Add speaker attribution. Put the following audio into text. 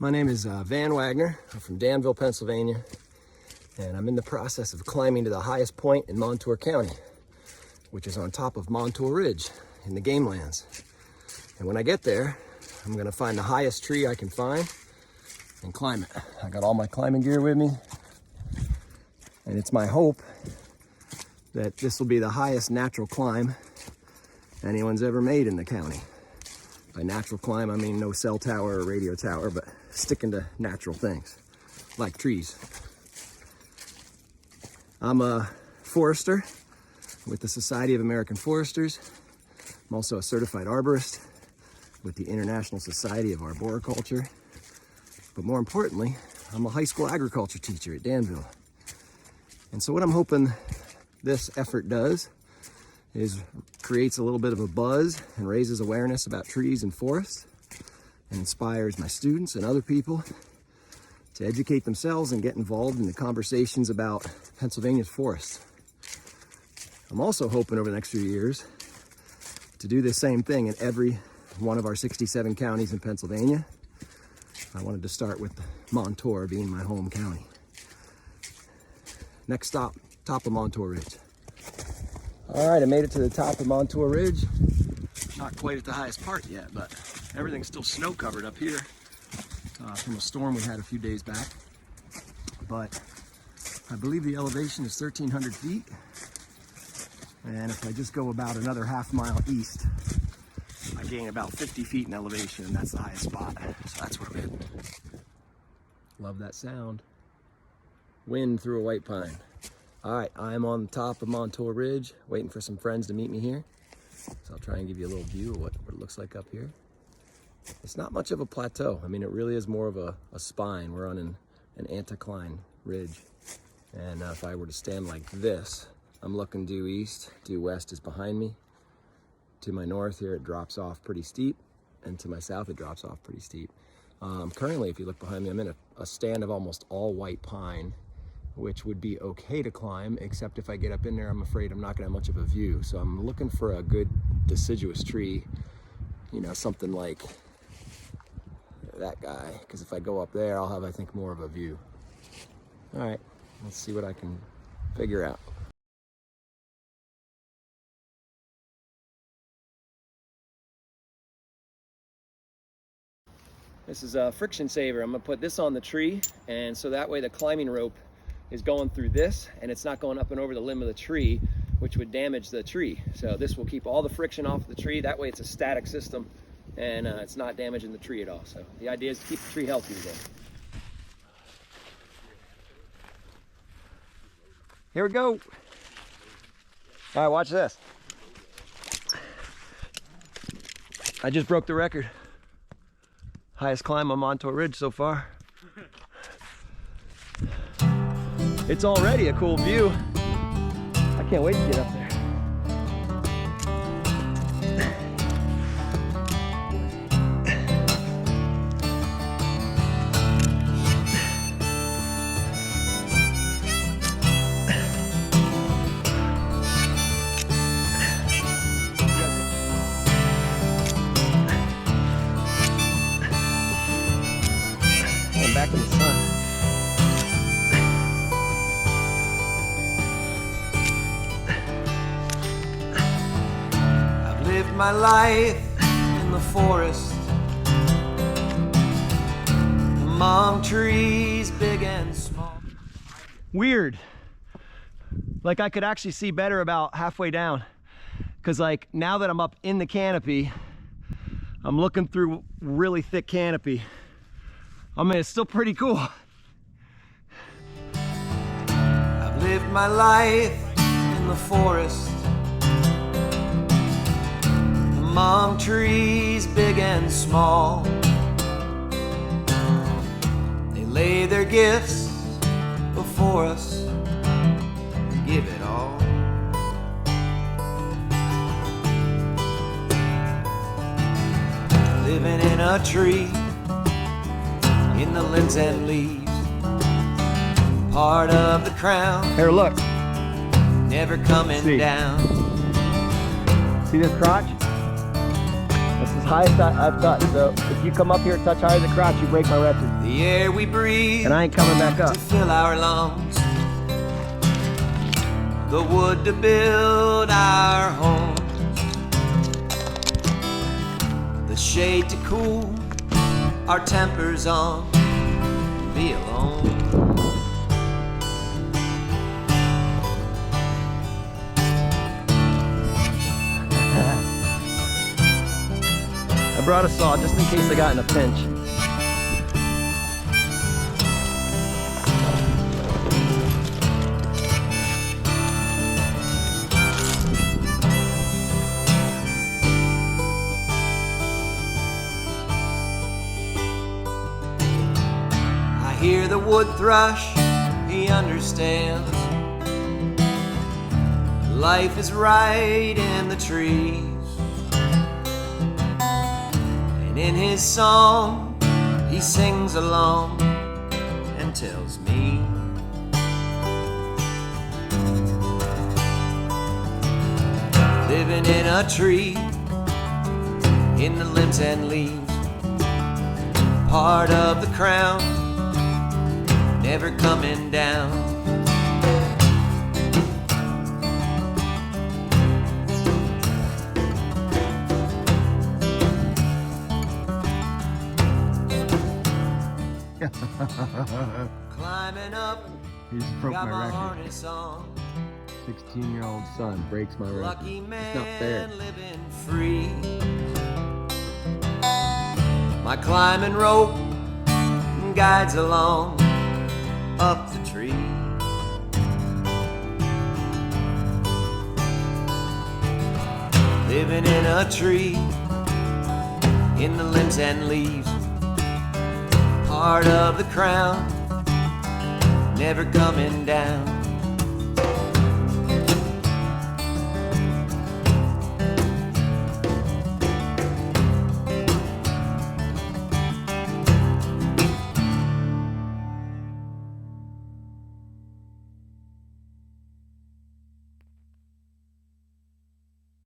Speaker 1: My name is Van Wagner. I'm from Danville, Pennsylvania, and I'm in the process of climbing to the highest point in Montour County, which is on top of Montour Ridge in the game lands. And when I get there, I'm gonna find the highest tree I can find and climb it. I got all my climbing gear with me, and it's my hope that this will be the highest natural climb anyone's ever made in the county. By natural climb, I mean no cell tower or radio tower, but sticking to natural things, like trees. I'm a forester with the Society of American Foresters. I'm also a certified arborist with the International Society of Arboriculture. But more importantly, I'm a high school agriculture teacher at Danville. And so what I'm hoping this effort does is creates a little bit of a buzz and raises awareness about trees and forests and inspires my students and other people to educate themselves and get involved in the conversations about Pennsylvania's forests. I'm also hoping over the next few years to do the same thing in every one of our 67 counties in Pennsylvania. I wanted to start with Montour being my home county. Next stop, top of Montour Ridge. All right, I made it to the top of Montour Ridge. Not quite at the highest part yet, but everything's still snow covered up here from a storm we had a few days back. But I believe the elevation is 1,300 feet. And if I just go about another half mile east, I gain about 50 feet in elevation, and that's the highest spot. So that's where I'm heading. Love that sound. Wind through a white pine. All right, I'm on the top of Montour Ridge, waiting for some friends to meet me here. So I'll try and give you a little view of what it looks like up here. It's not much of a plateau. I mean, it really is more of a spine. We're on an anticline ridge. And if I were to stand like this, I'm looking due east, due west is behind me. To my north here, it drops off pretty steep. And to my south, it drops off pretty steep. Currently, if you look behind me, I'm in a stand of almost all white pine, which would be okay to climb, except if I get up in there, I'm afraid I'm not gonna have much of a view. So I'm looking for a good deciduous tree, you know, something like that guy, because if I go up there, I'll have, I think, more of a view. All right, let's see what I can figure out. This is a friction saver. I'm gonna put this on the tree, and so that way the climbing rope is going through this and it's not going up and over the limb of the tree, which would damage the tree. So this will keep all the friction off the tree. That way it's a static system and it's not damaging the tree at all. So the idea is to keep the tree healthy again. Here we go. All right, watch this. I just broke the record. Highest climb on Montour Ridge so far. It's already a cool view. I can't wait to get up there. I'm back in the sun. My life in the forest, among trees big and small. Weird. Like I could actually see better about halfway down, because like now that I'm up in the canopy, I'm looking through really thick canopy. I mean, it's still pretty cool. I've lived my life in the forest, among trees big and small. They lay their gifts before us and give it all. Living in a tree, in the limbs and leaves, part of the crown. Here, look. Never coming down. See this crotch? That's the highest I've touched. So if you come up here and touch higher than the crotch, you break my record.
Speaker 2: The air we breathe,
Speaker 1: And I ain't coming back up.
Speaker 2: to fill our lungs, the wood to build our homes, the shade to cool our tempers on, be alone.
Speaker 1: I brought a saw just in case I got in a pinch.
Speaker 2: I hear the wood thrush, he understands. Life is right in the trees. And in his song, he sings along and tells me living in a tree, in the limbs and leaves, part of the crown, never coming down. Climbing up,
Speaker 1: He just broke
Speaker 2: got
Speaker 1: my
Speaker 2: my
Speaker 1: record.
Speaker 2: harness on.
Speaker 1: 16-year-old son breaks my record.
Speaker 2: Lucky
Speaker 1: It's not fair.
Speaker 2: man living free. My climbing rope guides along up the tree. Living in a tree, in the limbs and leaves, part of the crown, never coming down.